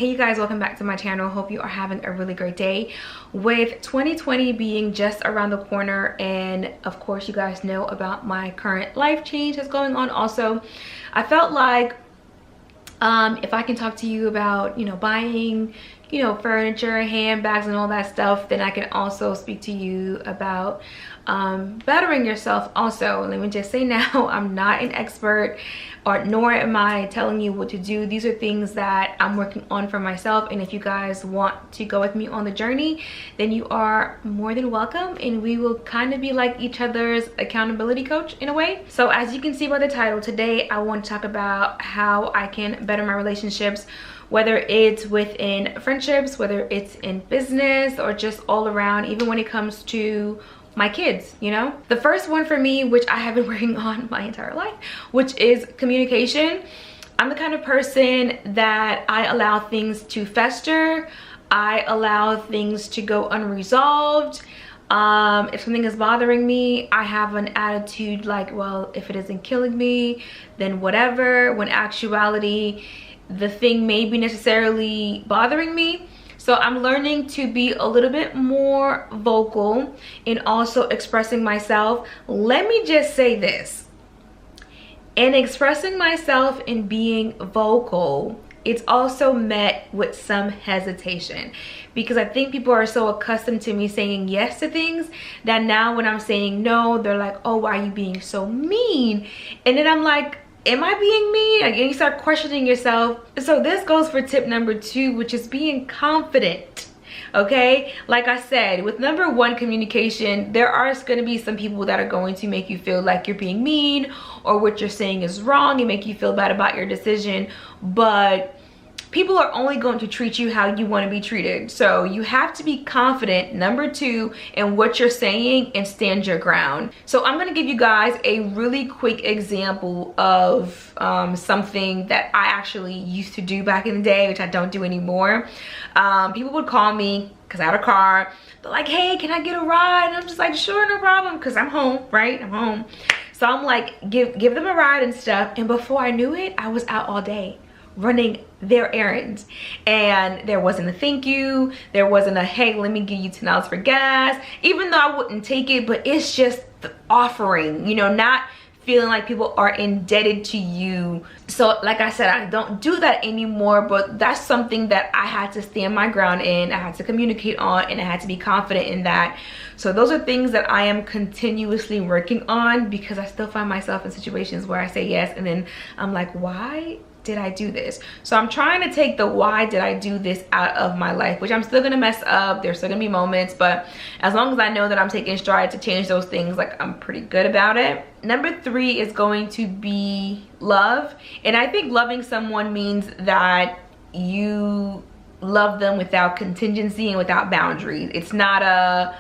Hey you guys, welcome back to my channel. Hope you are having a really great day. With 2020 being just around the corner, and of course you guys know about my current life change that's going on also, I felt like if I can talk to you about, buying, furniture, handbags and all that stuff, then I can also speak to you about bettering yourself also. Let me just say now, I'm not an expert, nor am I telling you what to do. These are things that I'm working on for myself, and if you guys want to go with me on the journey, then you are more than welcome, and we will kind of be like each other's accountability coach in a way. So as you can see by the title, today I want to talk about how I can better my relationships, whether it's within friendships, whether it's in business, or just all around, even when it comes to my kids. The first one for me, which I have been working on my entire life, which is communication. I'm the kind of person that I allow things to fester. I allow things to go unresolved. If something is bothering me, I have an attitude like, well, if it isn't killing me, then whatever, when actuality the thing may be necessarily bothering me. So I'm learning to be a little bit more vocal in also expressing myself. Let me just say this. In expressing myself and being vocal, it's also met with some hesitation, because I think people are so accustomed to me saying yes to things that now when I'm saying no, they're like, oh, why are you being so mean? And then I'm like, am I being mean? And you start questioning yourself. So this goes for tip number 2, which is being confident. Okay, like I said, with number 1, communication, there are going to be some people that are going to make you feel like you're being mean, or what you're saying is wrong, and make you feel bad about your decision. But people are only going to treat you how you want to be treated. So you have to be confident, number 2, in what you're saying, and stand your ground. So I'm going to give you guys a really quick example of something that I actually used to do back in the day, which I don't do anymore. People would call me because I had a car. They're like, hey, can I get a ride? And I'm just like, sure, no problem, because I'm home, right? I'm home. So I'm like, give them a ride and stuff. And before I knew it, I was out all day running their errands, and there wasn't a thank you, there wasn't a hey, let me give you $10 for gas, even though I wouldn't take it. But it's just the offering, not feeling like people are indebted to you. So like I said, I don't do that anymore, but that's something that I had to stand my ground in, I had to communicate on, and I had to be confident in that. So those are things that I am continuously working on, because I still find myself in situations where I say yes and then I'm like, why did I do this? So I'm trying to take the why did I do this out of my life, which I'm still gonna mess up. There's still gonna be moments, but as long as I know that I'm taking stride to change those things, like, I'm pretty good about it. Number 3 is going to be love. And I think loving someone means that you love them without contingency and without boundaries. It's not a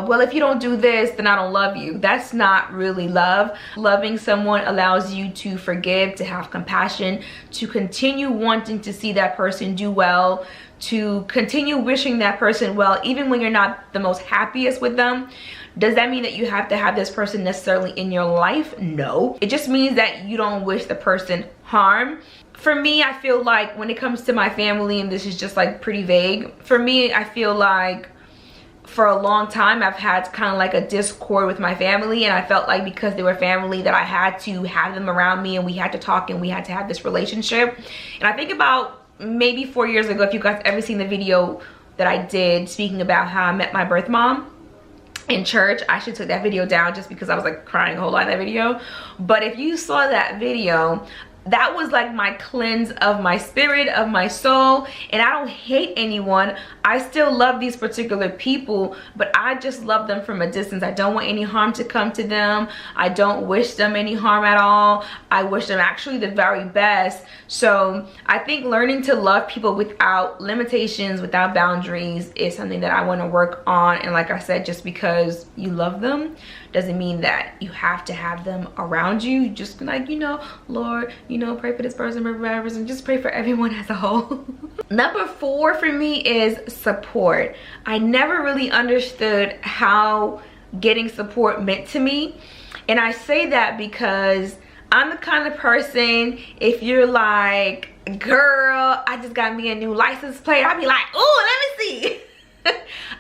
well, if you don't do this, then I don't love you. That's not really love. Loving someone allows you to forgive, to have compassion, to continue wanting to see that person do well, to continue wishing that person well, even when you're not the most happiest with them. Does that mean that you have to have this person necessarily in your life? No. It just means that you don't wish the person harm. For me, I feel like when it comes to my family, and this is just like pretty vague, for me, I feel like for a long time I've had kind of like a discord with my family, and I felt like because they were family that I had to have them around me, and we had to talk, and we had to have this relationship. And I think about maybe 4 years ago, if you guys ever seen the video that I did speaking about how I met my birth mom in church, I should took that video down just because I was like crying a whole lot in that video. But if you saw that video, that was like my cleanse of my spirit, of my soul. And I don't hate anyone. I still love these particular people, but I just love them from a distance. I don't want any harm to come to them. I don't wish them any harm at all. I wish them actually the very best. So I think learning to love people without limitations, without boundaries, is something that I want to work on. And like I said, just because you love them doesn't mean that you have to have them around you. Just like, Lord, pray for this person, pray for that person, just pray for everyone as a whole. Number 4 for me is support. I never really understood how getting support meant to me. And I say that because I'm the kind of person, if you're like, girl, I just got me a new license plate, I'll be like, oh, let me see.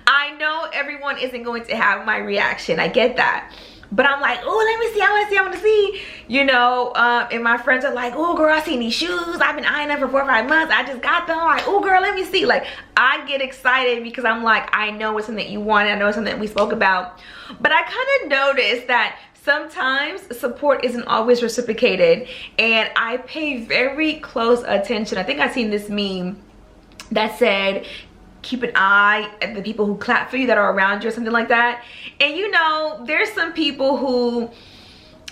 I know everyone isn't going to have my reaction. I get that. But I'm like, oh, let me see, I want to see. You know, and my friends are like, oh, girl, I seen these shoes. I've been eyeing them for 4 or 5 months. I just got them. I'm like, oh, girl, let me see. Like, I get excited because I'm like, I know it's something that you want. I know it's something that we spoke about. But I kind of noticed that sometimes support isn't always reciprocated. And I pay very close attention. I think I've seen this meme that said, keep an eye at the people who clap for you that are around you or something like that. And you know, there's some people who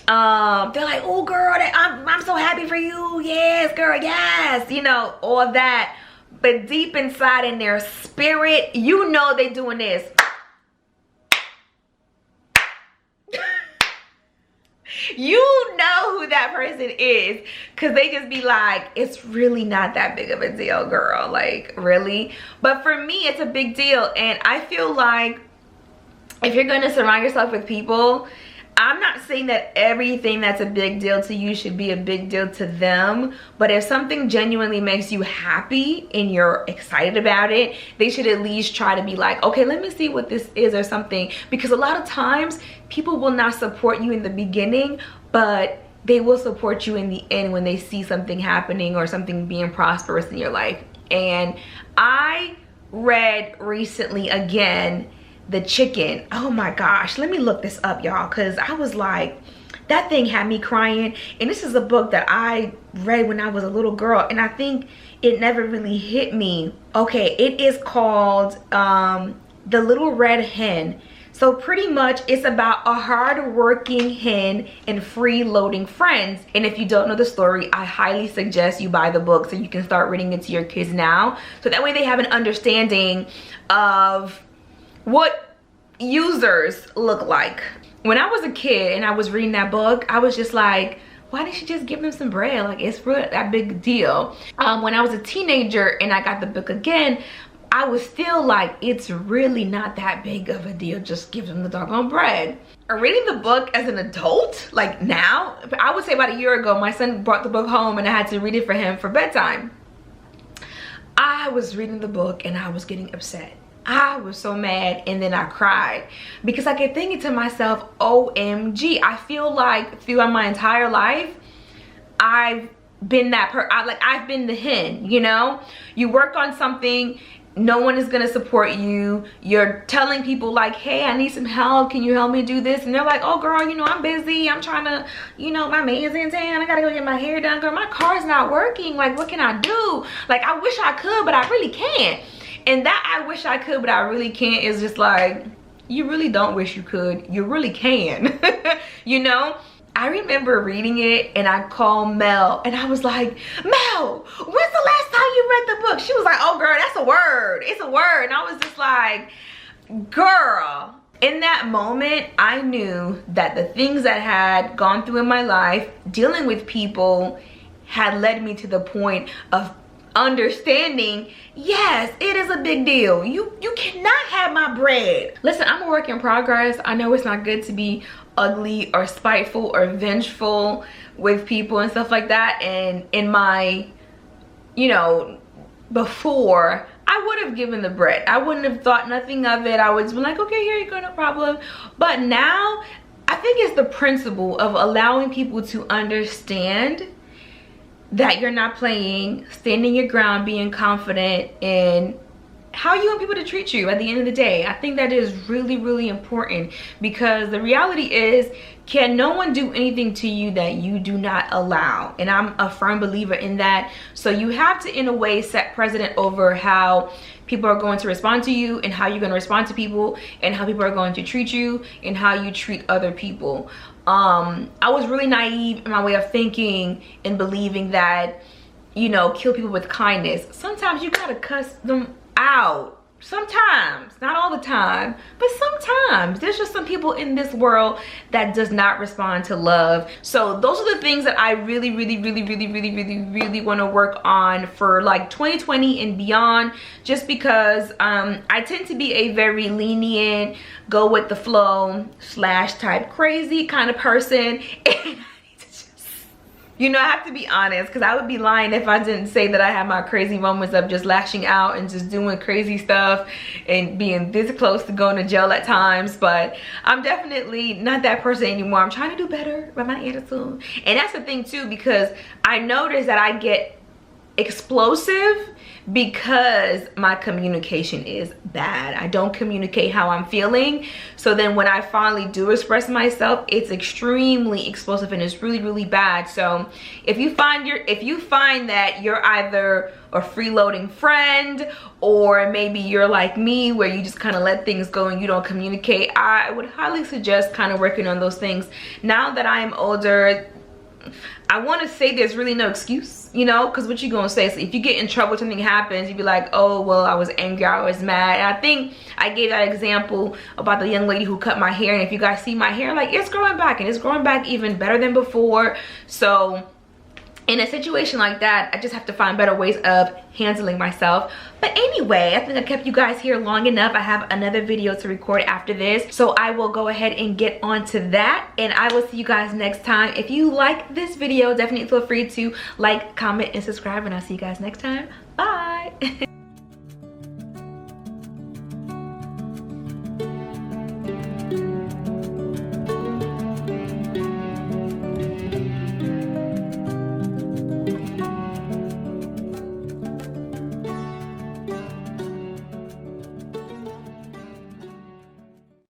they're like, oh girl, I'm so happy for you, yes girl, yes, you know, all that. But deep inside in their spirit, you know they doing this. You know who that person is, because they just be like, it's really not that big of a deal, girl, like really. But for me, it's a big deal. And I feel like if you're going to surround yourself with people, I'm not saying that everything that's a big deal to you should be a big deal to them, but if something genuinely makes you happy and you're excited about it, they should at least try to be like, okay, let me see what this is or something. Because a lot of times people will not support you in the beginning, but they will support you in the end when they see something happening or something being prosperous in your life. And I read recently again, The Chicken. Oh my gosh, let me look this up, y'all, because I was like, that thing had me crying. And this is a book that I read when I was a little girl, and I think it never really hit me. Okay, it is called The Little Red Hen. So pretty much it's about a hard-working hen and freeloading friends. And if you don't know the story, I highly suggest you buy the book so you can start reading it to your kids now, so that way they have an understanding of what users look like. When I was a kid and I was reading that book, I was just like, why didn't she just give them some bread? Like, it's really that big a deal. When I was a teenager and I got the book again, I was still like, it's really not that big of a deal, just give them the doggone bread. Reading the book as an adult, like now, I would say about a year ago, my son brought the book home and I had to read it for him for bedtime. I was reading the book and I was getting upset. I was so mad, and then I cried because I kept thinking to myself, OMG, I feel like throughout my entire life, I've been that I've been the hen, you know? You work on something, no one is gonna support you. You're telling people like, hey, I need some help, can you help me do this? And they're like, oh girl, you know, I'm busy, I'm trying to, you know, my man's in town, I gotta go get my hair done, girl, my car's not working, like what can I do? Like, I wish I could, but I really can't. And that I wish I could, but I really can't is just like, you really don't wish you could, you really can. You know? I remember reading it and I called Mel and I was like, Mel, when's the last time you read the book? She was like, oh girl, that's a word, it's a word. And I was just like, girl. In that moment, I knew that the things that had gone through in my life, dealing with people, had led me to the point of understanding, yes, it is a big deal. You cannot have my bread. Listen, I'm a work in progress. I know it's not good to be ugly or spiteful or vengeful with people and stuff like that. And in my, you know, before, I would have given the bread. I wouldn't have thought nothing of it. I would just be like, okay, here you go, no problem. But now, I think it's the principle of allowing people to understand that you're not playing, standing your ground, being confident in how you want people to treat you at the end of the day. I think that is really, really important, because the reality is, can no one do anything to you that you do not allow? And I'm a firm believer in that. So you have to, in a way, set precedent over how people are going to respond to you and how you're going to respond to people and how people are going to treat you and how you treat other people. I was really naive in my way of thinking and believing that, you know, kill people with kindness. Sometimes you gotta cuss them out. Sometimes, not all the time, but sometimes. There's just some people in this world that does not respond to love. So those are the things that I really want to work on for like 2020 and beyond, just because I tend to be a very lenient, go with the flow / type crazy kind of person. And I need to just You know, I have to be honest, because I would be lying if I didn't say that I have my crazy moments of just lashing out and just doing crazy stuff and being this close to going to jail at times. But I'm definitely not that person anymore. I'm trying to do better by my attitude. And that's the thing too, because I notice that I get explosive because my communication is bad. I don't communicate how I'm feeling. So then when I finally do express myself, it's extremely explosive and it's really, really bad. So if you find that you're either a freeloading friend, or maybe you're like me where you just kind of let things go and you don't communicate, I would highly suggest kind of working on those things. Now that I am older, I want to say there's really no excuse, you know, because what you gonna say? So if you get in trouble, something happens, you'd be like, oh, well, I was angry, I was mad. And I think I gave that example about the young lady who cut my hair. And if you guys see my hair, like, it's growing back, and it's growing back even better than before. So in a situation like that, I just have to find better ways of handling myself. But anyway, I think I kept you guys here long enough. I have another video to record after this, so I will go ahead and get on to that, and I will see you guys next time. If you like this video, definitely feel free to like, comment, and subscribe, and I'll see you guys next time. Bye.